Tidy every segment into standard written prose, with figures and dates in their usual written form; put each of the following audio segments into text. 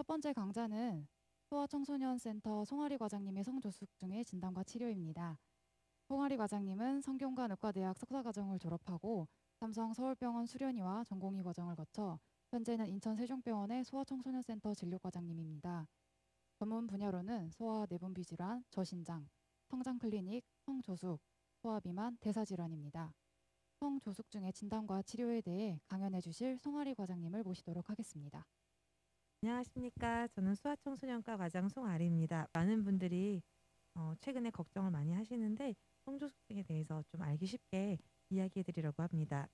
첫 번째 강좌는 소아청소년센터 송아리 과장님의 성조숙 중의 진단과 치료입니다. 송아리 과장님은 성균관의과대학 석사과정을 졸업하고 삼성 서울병원 수련의와 전공의 과정을 거쳐 현재는 인천 세종병원의 소아청소년센터 진료과장님입니다. 전문 분야로는 소아 내분비 질환, 저신장, 성장 클리닉, 성조숙, 소아비만, 대사질환입니다. 성조숙 중의 진단과 치료에 대해 강연해 주실 송아리 과장님을 모시도록 하겠습니다. 안녕하십니까. 저는 소아청소년과 과장 송아리입니다. 많은 분들이 최근에 걱정을 많이 하시는데 성조숙증에 대해서 좀 알기 쉽게 이야기해 드리려고 합니다.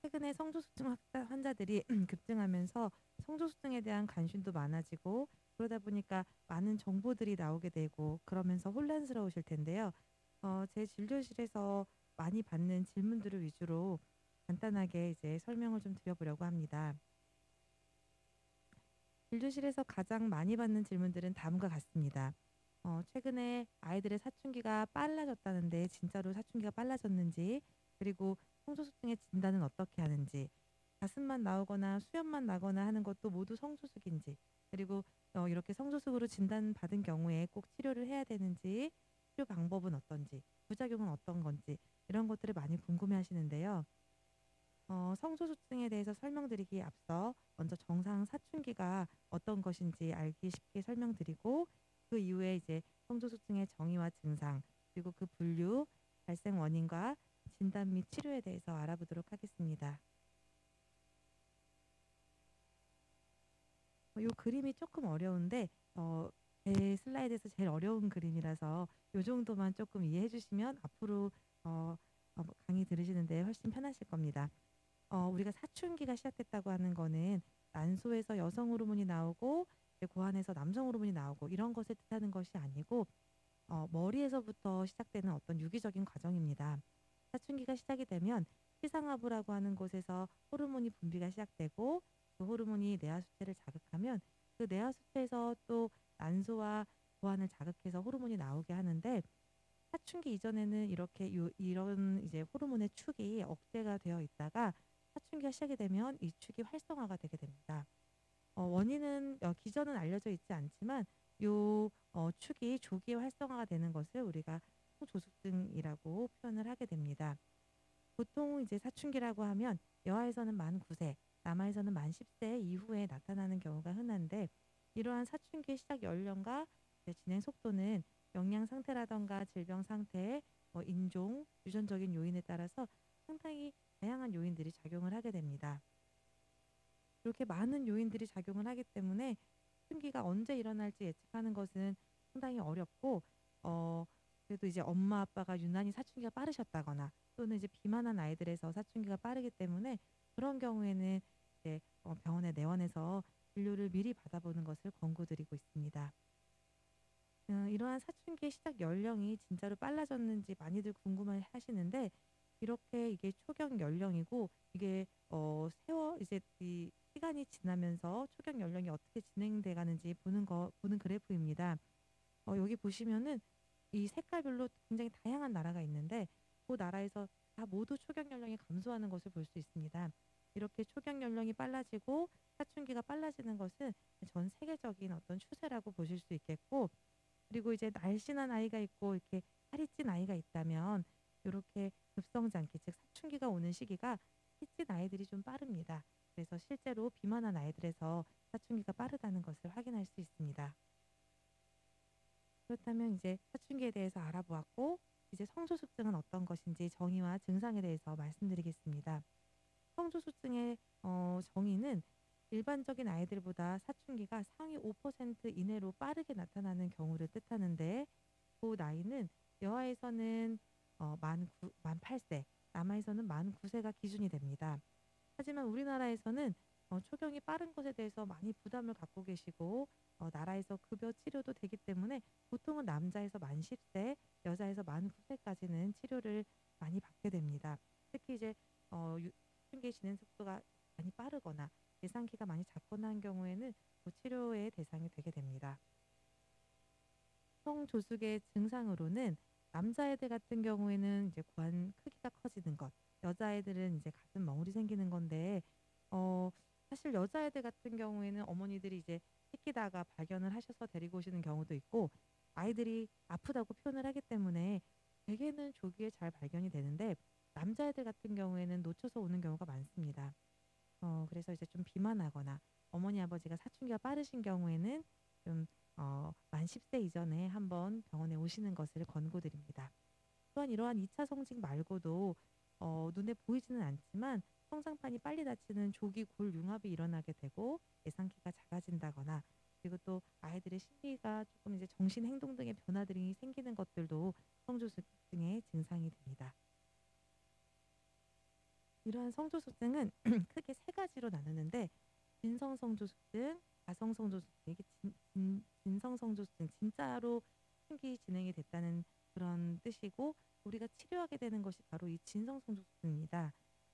최근에 성조숙증 환자들이 급증하면서 성조숙증에 대한 관심도 많아지고 그러다 보니까 많은 정보들이 나오게 되고 그러면서 혼란스러우실 텐데요. 제 진료실에서 많이 받는 질문들을 위주로 간단하게 이제 설명을 좀 드려보려고 합니다. 진료실에서 가장 많이 받는 질문들은 다음과 같습니다. 최근에 아이들의 사춘기가 빨라졌다는데 진짜로 사춘기가 빨라졌는지, 그리고 성조숙증의 진단은 어떻게 하는지, 가슴만 나오거나 수염만 나거나 하는 것도 모두 성조숙인지, 그리고 이렇게 성조숙으로 진단받은 경우에 꼭 치료를 해야 되는지, 치료 방법은 어떤지, 부작용은 어떤 건지 이런 것들을 많이 궁금해 하시는데요. 성소수증에 대해서 설명드리기에 앞서 먼저 정상 사춘기가 어떤 것인지 알기 쉽게 설명드리고, 그 이후에 이제 성소수증의 정의와 증상, 그리고 그 분류, 발생 원인과 진단 및 치료에 대해서 알아보도록 하겠습니다. 요 그림이 조금 어려운데 제 슬라이드에서 제일 어려운 그림이라서 요 정도만 조금 이해해 주시면 앞으로 어 강의 들으시는 데 훨씬 편하실 겁니다. 우리가 사춘기가 시작됐다고 하는 거는 난소에서 여성 호르몬이 나오고 이제 고환에서 남성 호르몬이 나오고 이런 것을 뜻하는 것이 아니고, 머리에서부터 시작되는 어떤 유기적인 과정입니다. 사춘기가 시작이 되면 시상하부라고 하는 곳에서 호르몬이 분비가 시작되고, 그 호르몬이 뇌하수체를 자극하면 그 뇌하수체에서 또 난소와 고환을 자극해서 호르몬이 나오게 하는데, 사춘기 이전에는 이런 이제 호르몬의 축이 억제가 되어 있다가 사춘기가 시작이 되면 이 축이 활성화가 되게 됩니다. 원인은 기전은 알려져 있지 않지만 요 축이 조기에 활성화가 되는 것을 우리가 성조숙증이라고 표현을 하게 됩니다. 보통 이제 사춘기라고 하면 여아에서는 만 9세, 남아에서는 만 10세 이후에 나타나는 경우가 흔한데, 이러한 사춘기의 시작 연령과 이제 진행 속도는 영양 상태라든가 질병 상태, 인종, 유전적인 요인에 따라서 상당히 다양한 요인들이 작용을 하게 됩니다. 이렇게 많은 요인들이 작용을 하기 때문에 사춘기가 언제 일어날지 예측하는 것은 상당히 어렵고, 어 그래도 이제 엄마 아빠가 유난히 사춘기가 빠르셨다거나 또는 이제 비만한 아이들에서 사춘기가 빠르기 때문에 그런 경우에는 이제 병원에 내원해서 진료를 미리 받아보는 것을 권고드리고 있습니다. 이러한 사춘기의 시작 연령이 진짜로 빨라졌는지 많이들 궁금해 하시는데, 이렇게 이게 초경 연령이고 이게 세월 이제 이 시간이 지나면서 초경 연령이 어떻게 진행돼 가는지 보는 그래프입니다. 여기 보시면은 이 색깔별로 굉장히 다양한 나라가 있는데, 그 나라에서 다 모두 초경 연령이 감소하는 것을 볼 수 있습니다. 이렇게 초경 연령이 빨라지고 사춘기가 빨라지는 것은 전 세계적인 어떤 추세라고 보실 수 있겠고, 그리고 이제 날씬한 아이가 있고 이렇게 살이 찐 아이가 있다면 요렇게 급성장기, 즉 사춘기가 오는 시기가 키 찐 아이들이 좀 빠릅니다. 그래서 실제로 비만한 아이들에서 사춘기가 빠르다는 것을 확인할 수 있습니다. 그렇다면 이제 사춘기에 대해서 알아보았고, 이제 성조숙증은 어떤 것인지 정의와 증상에 대해서 말씀드리겠습니다. 성조숙증의 정의는 일반적인 아이들보다 사춘기가 상위 5% 이내로 빠르게 나타나는 경우를 뜻하는데, 그 나이는 여아에서는 만 8세, 남아에서는 만 9세가 기준이 됩니다. 하지만 우리나라에서는 초경이 빠른 것에 대해서 많이 부담을 갖고 계시고, 나라에서 급여 치료도 되기 때문에 보통은 남자에서 만 10세, 여자에서 만 9세까지는 치료를 많이 받게 됩니다. 특히 이제 사춘기 진행 속도가 많이 빠르거나 예상키가 많이 작거나 한 경우에는 그 치료의 대상이 되게 됩니다. 성조숙의 증상으로는 남자애들 같은 경우에는 이제 고환 크기가 커지는 것, 여자애들은 이제 가슴 멍울이 생기는 건데, 어 사실 여자애들 같은 경우에는 어머니들이 이제 시키다가 발견을 하셔서 데리고 오시는 경우도 있고, 아이들이 아프다고 표현을 하기 때문에 대개는 조기에 잘 발견이 되는데, 남자애들 같은 경우에는 놓쳐서 오는 경우가 많습니다. 그래서 이제 좀 비만하거나 어머니 아버지가 사춘기가 빠르신 경우에는 좀 만 10세 이전에 한번 병원에 오시는 것을 권고드립니다. 또한 이러한 2차 성징 말고도 눈에 보이지는 않지만 성장판이 빨리 닫히는 조기 골융합이 일어나게 되고 예상키가 작아진다거나, 그리고 또 아이들의 심리가 조금 이제 정신 행동 등의 변화들이 생기는 것들도 성조숙증의 증상이 됩니다. 이러한 성조숙증은 크게 세 가지로 나누는데, 진성성조숙증, 가성성조숙증, 이게 진성성조숙증, 진짜로 사춘기 진행이 됐다는 그런 뜻이고, 우리가 치료하게 되는 것이 바로 이 진성성조숙증입니다.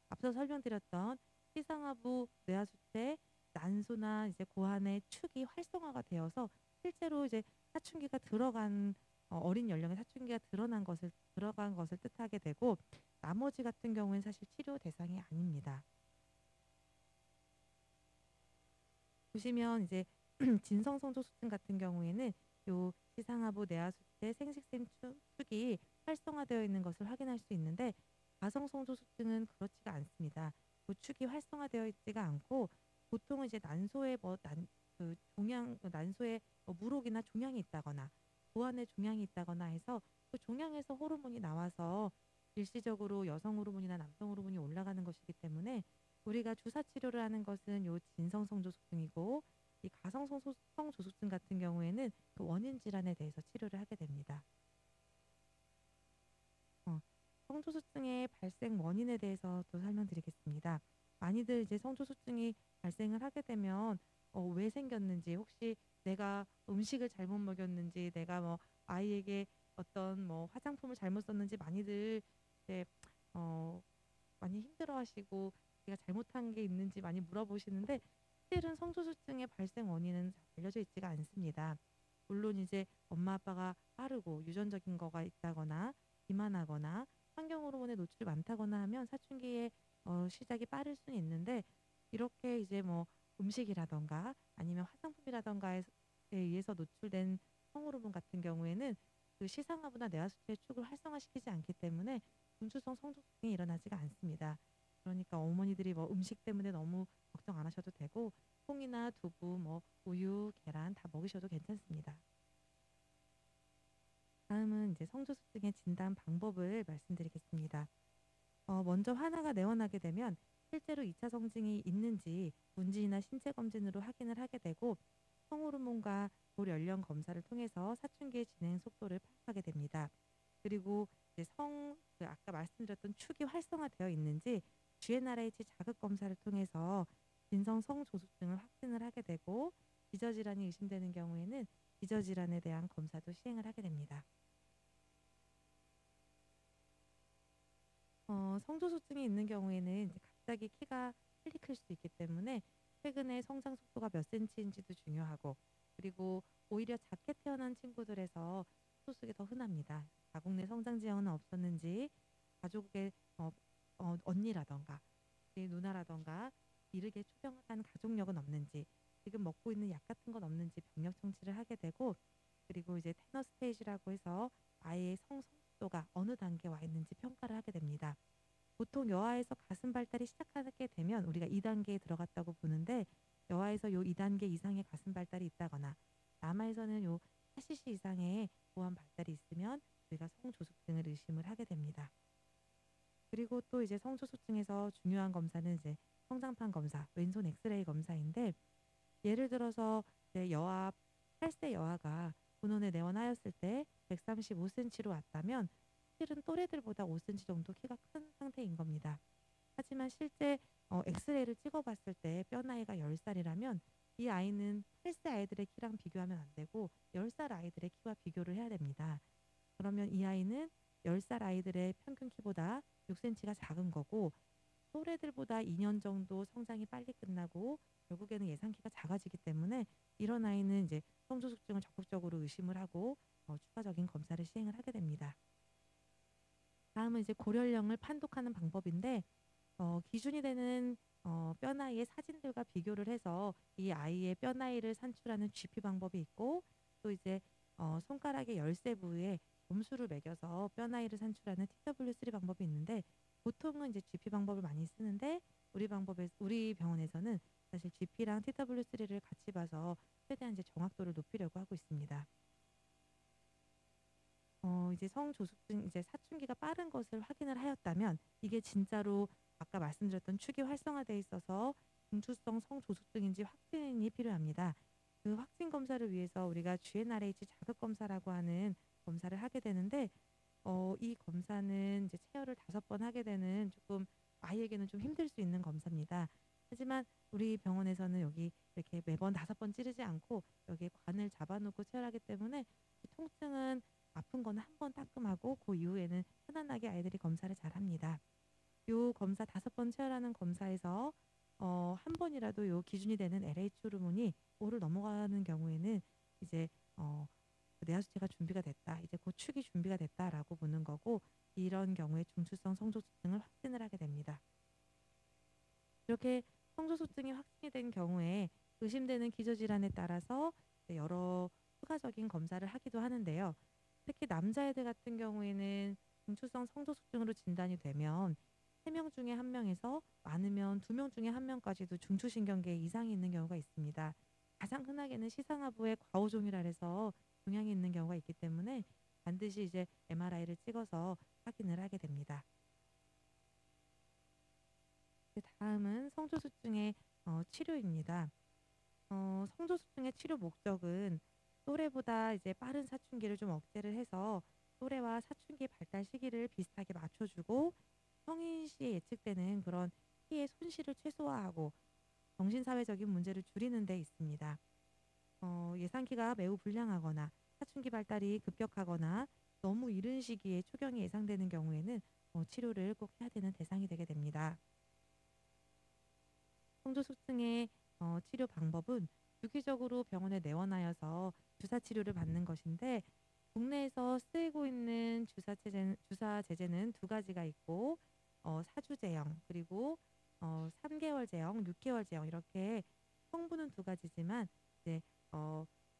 앞서 설명드렸던 시상하부 뇌하수체, 난소나 이제 고환의 축이 활성화가 되어서 실제로 이제 사춘기가 들어간, 어린 연령의 사춘기가 들어간 것을 뜻하게 되고, 나머지 같은 경우에는 사실 치료 대상이 아닙니다. 보시면 이제 진성성조숙증 같은 경우에는 요 시상하부 내하수체 생식샘 축이 활성화되어 있는 것을 확인할 수 있는데, 가성성조숙증은 그렇지가 않습니다. 그 축이 활성화되어 있지가 않고, 보통은 이제 난소에 종양, 난소에 물혹이나 종양이 있다거나 고환에 종양이 있다거나 해서 그 종양에서 호르몬이 나와서 일시적으로 여성 호르몬이나 남성 호르몬이 올라가는 것이기 때문에, 우리가 주사 치료를 하는 것은 요 진성성조숙증이고, 이 가성성조숙증 같은 경우에는 그 원인 질환에 대해서 치료를 하게 됩니다. 어, 성조숙증의 발생 원인에 대해서 또 설명드리겠습니다. 많이들 이제 성조숙증이 발생을 하게 되면 왜 생겼는지, 혹시 내가 음식을 잘못 먹였는지, 내가 뭐 아이에게 어떤 뭐 화장품을 잘못 썼는지 많이들 이제 어, 많이 힘들어하시고 제가 잘못한 게 있는지 많이 물어보시는데, 실은 성소수증의 발생 원인은 잘 알려져 있지가 않습니다. 물론 이제 엄마 아빠가 빠르고 유전적인 거가 있다거나 비만하거나 환경 호르몬에 노출이 많다거나 하면 사춘기의 시작이 빠를 수는 있는데, 이렇게 이제 뭐 음식이라던가 아니면 화장품이라던가에 의해서 노출된 성호르몬 같은 경우에는 그 시상하부나 뇌하수체의 축을 활성화시키지 않기 때문에 분수성 성조숙증이 일어나지가 않습니다. 그러니까 어머니들이 뭐 음식 때문에 너무 걱정 안 하셔도 되고, 콩이나 두부, 뭐 우유, 계란 다 먹으셔도 괜찮습니다. 다음은 이제 성조숙증의 진단 방법을 말씀드리겠습니다. 먼저 화나가 내원하게 되면 실제로 2차 성징이 있는지 문진이나 신체 검진으로 확인을 하게 되고, 성호르몬과 고연령 검사를 통해서 사춘기의 진행 속도를 파악하게 됩니다. 그리고 이제 아까 말씀드렸던 축이 활성화되어 있는지 GnRH 자극 검사를 통해서 진성 성조숙증을 확진을 하게 되고, 기저질환이 의심되는 경우에는 기저질환에 대한 검사도 시행을 하게 됩니다. 성조숙증이 있는 경우에는 이제 갑자기 키가 빨리 클 수 있기 때문에 최근에 성장 속도가 몇 센치인지도 중요하고, 그리고 오히려 작게 태어난 친구들에서 소수가 더 흔합니다. 자궁 내 성장 지형은 없었는지, 가족의 언니라던가 누나라던가 이르게 초경한 가족력은 없는지, 지금 먹고 있는 약 같은 건 없는지 병력 청취를 하게 되고, 그리고 이제 테너 스테이지라고 해서 아이의 성숙도가 어느 단계에 와 있는지 평가를 하게 됩니다. 보통 여아에서 가슴 발달이 시작하게 되면 우리가 2단계에 들어갔다고 보는데, 여아에서 요 2단계 이상의 가슴 발달이 있다거나 남아에서는 요 4cc 이상의 고환 발달이 있으면 우리가 성조숙증을 의심을 하게 됩니다. 그리고 또 이제 성조숙증에서 중요한 검사는 이제 성장판 검사, 왼손 엑스레이 검사인데, 예를 들어서 이제 8세 여아가 본원에 내원하였을 때 135cm로 왔다면 실은 또래들보다 5cm 정도 키가 큰 상태인 겁니다. 하지만 실제 엑스레이를 찍어봤을 때 뼈 나이가 10살이라면 이 아이는 8세 아이들의 키랑 비교하면 안 되고 10살 아이들의 키와 비교를 해야 됩니다. 그러면 이 아이는 10살 아이들의 평균 키보다 6cm가 작은 거고, 또래들보다 2년 정도 성장이 빨리 끝나고 결국에는 예상키가 작아지기 때문에 이런 아이는 이제 성조숙증을 적극적으로 의심을 하고 추가적인 검사를 시행을 하게 됩니다. 다음은 이제 고령령을 판독하는 방법인데, 기준이 되는 뼈 나이의 사진들과 비교를 해서 이 아이의 뼈 나이를 산출하는 GP 방법이 있고, 또 이제 손가락의 열세 부위에 점수를 매겨서 뼈 나이를 산출하는 TW3 방법이 있는데, 보통은 이제 GP 방법을 많이 쓰는데 우리 병원에서는 사실 GP랑 TW3를 같이 봐서 최대한 이제 정확도를 높이려고 하고 있습니다. 이제 성조숙증, 이제 사춘기가 빠른 것을 확인을 하였다면 이게 진짜로 아까 말씀드렸던 축이 활성화되어 있어서 중추성 성조숙증인지 확진이 필요합니다. 그 확진 검사를 위해서 우리가 GnRH 자극 검사라고 하는 검사를 하게 되는데, 이 검사는 이제 체열을 5번 하게 되는, 조금 아이에게는 좀 힘들 수 있는 검사입니다. 하지만 우리 병원에서는 여기 이렇게 매번 5번 찌르지 않고 여기에 관을 잡아놓고 체열하기 때문에 이 통증은, 아픈 거는 한 번 따끔하고 그 이후에는 편안하게 아이들이 검사를 잘 합니다. 요 검사 5번 체열하는 검사에서 한 번이라도 요 기준이 되는 LH 호르몬이 5를 넘어가는 경우에는 이제 그 뇌하수체가 준비가 됐다, 이제 고축이 준비가 됐다라고 보는 거고, 이런 경우에 중추성 성조숙증을 확진을 하게 됩니다. 이렇게 성조숙증이 확진이 된 경우에 의심되는 기저질환에 따라서 여러 추가적인 검사를 하기도 하는데요. 특히 남자애들 같은 경우에는 중추성 성도숙증으로 진단이 되면 3명 중에 1명에서 많으면 2명 중에 1명까지도 중추신경계에 이상이 있는 경우가 있습니다. 가장 흔하게는 시상하부에 과오종이라 해서 종양이 있는 경우가 있기 때문에 반드시 이제 MRI를 찍어서 확인을 하게 됩니다. 다음은 성조숙증의 치료입니다. 성조숙증의 치료 목적은 또래보다 이제 빠른 사춘기를 좀 억제를 해서 또래와 사춘기 발달 시기를 비슷하게 맞춰주고, 성인 시에 예측되는 그런 피해 손실을 최소화하고 정신사회적인 문제를 줄이는 데 있습니다. 예상기가 매우 불량하거나 사춘기 발달이 급격하거나 너무 이른 시기에 초경이 예상되는 경우에는 치료를 꼭 해야 되는 대상이 되게 됩니다. 성조숙증의 치료 방법은 주기적으로 병원에 내원하여서 주사 치료를 받는 것인데, 국내에서 쓰이고 있는 주사 제제는 2가지가 있고, 사주제형 그리고 3개월 제형, 6개월 제형, 이렇게 성분은 2가지지만 이제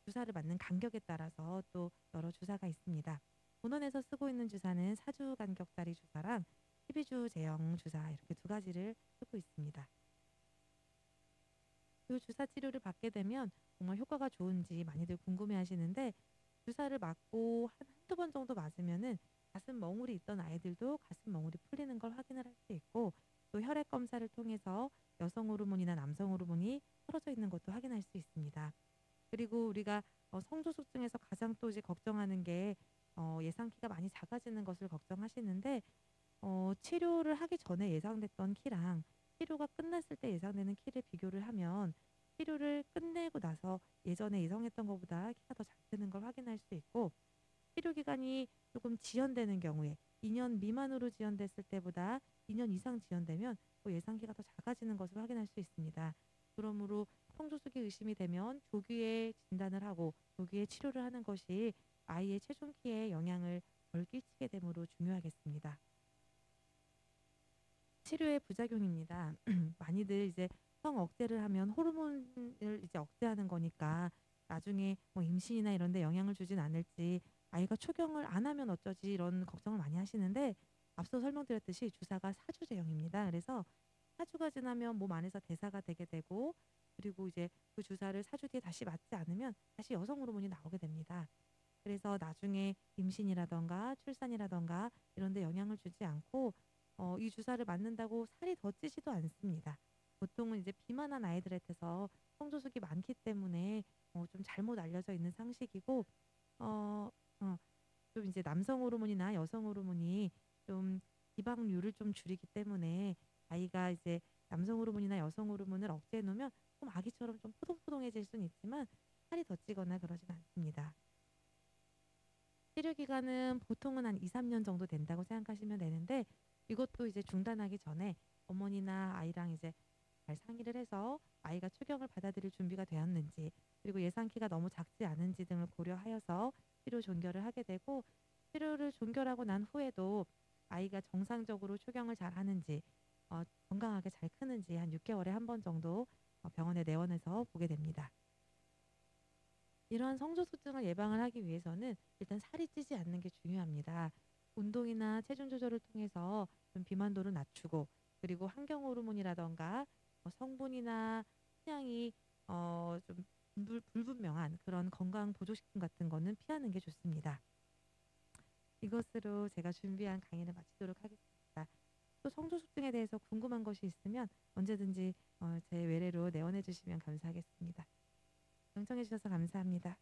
주사를 맞는 간격에 따라서 또 여러 주사가 있습니다. 본원에서 쓰고 있는 주사는 4주 간격짜리 주사랑 12주 제형 주사, 이렇게 2가지를 쓰고 있습니다. 그 주사 치료를 받게 되면 정말 효과가 좋은지 많이들 궁금해하시는데, 주사를 맞고 한두 번 정도 맞으면은 가슴 멍울이 있던 아이들도 가슴 멍울이 풀리는 걸 확인을 할 수 있고, 또 혈액 검사를 통해서 여성 호르몬이나 남성 호르몬이 떨어져 있는 것도 확인할 수 있습니다. 그리고 우리가 성조숙증에서 가장 또 이제 걱정하는 게 예상키가 많이 작아지는 것을 걱정하시는데, 치료를 하기 전에 예상됐던 키랑 치료가 끝났을 때 예상되는 키를 비교를 하면 치료를 끝내고 나서 예전에 예상했던 것보다 키가 더 잘 크는 걸 확인할 수 있고, 치료 기간이 조금 지연되는 경우에 2년 미만으로 지연됐을 때보다 2년 이상 지연되면 예상키가 더 작아지는 것을 확인할 수 있습니다. 그러므로 성조숙이 의심이 되면 조기에 진단을 하고 조기에 치료를 하는 것이 아이의 최종 키에 영향을 덜 끼치게 되므로 중요하겠습니다. 치료의 부작용입니다. 많이들 이제 성 억제를 하면 호르몬을 이제 억제하는 거니까 나중에 뭐 임신이나 이런 데 영향을 주진 않을지, 아이가 초경을 안 하면 어쩌지, 이런 걱정을 많이 하시는데, 앞서 설명드렸듯이 주사가 4주 제형입니다. 그래서 4주가 지나면 몸 안에서 대사가 되게 되고, 그리고 이제 그 주사를 4주 뒤에 다시 맞지 않으면 다시 여성 호르몬이 나오게 됩니다. 그래서 나중에 임신이라던가 출산이라던가 이런 데 영향을 주지 않고, 이 주사를 맞는다고 살이 더 찌지도 않습니다. 보통은 이제 비만한 아이들한테서 성조숙이 많기 때문에 좀 잘못 알려져 있는 상식이고, 어, 어, 좀 이제 남성 호르몬이나 여성 호르몬이 좀 지방률을 좀 줄이기 때문에 아이가 이제 남성 호르몬이나 여성 호르몬을 억제해 놓으면 좀 아기처럼 좀 포동포동해질 수는 있지만 살이 더 찌거나 그러진 않습니다. 치료 기간은 보통은 한 2-3년 정도 된다고 생각하시면 되는데, 이것도 이제 중단하기 전에 어머니나 아이랑 이제 잘 상의를 해서 아이가 초경을 받아들일 준비가 되었는지, 그리고 예상키가 너무 작지 않은지 등을 고려하여서 치료 종결을 하게 되고, 치료를 종결하고 난 후에도 아이가 정상적으로 초경을 잘 하는지, 건강하게 잘 크는지 한 6개월에 한 번 정도 병원에 내원해서 보게 됩니다. 이러한 성조숙증을 예방을 하기 위해서는 일단 살이 찌지 않는 게 중요합니다. 운동이나 체중 조절을 통해서 좀 비만도를 낮추고, 그리고 환경 호르몬이라던가 성분이나 함량이 좀 불분명한 그런 건강 보조식품 같은 거는 피하는 게 좋습니다. 이것으로 제가 준비한 강의를 마치도록 하겠습니다. 또 성조숙증에 대해서 궁금한 것이 있으면 언제든지 제 외래로 내원해 주시면 감사하겠습니다. 경청해 주셔서 감사합니다.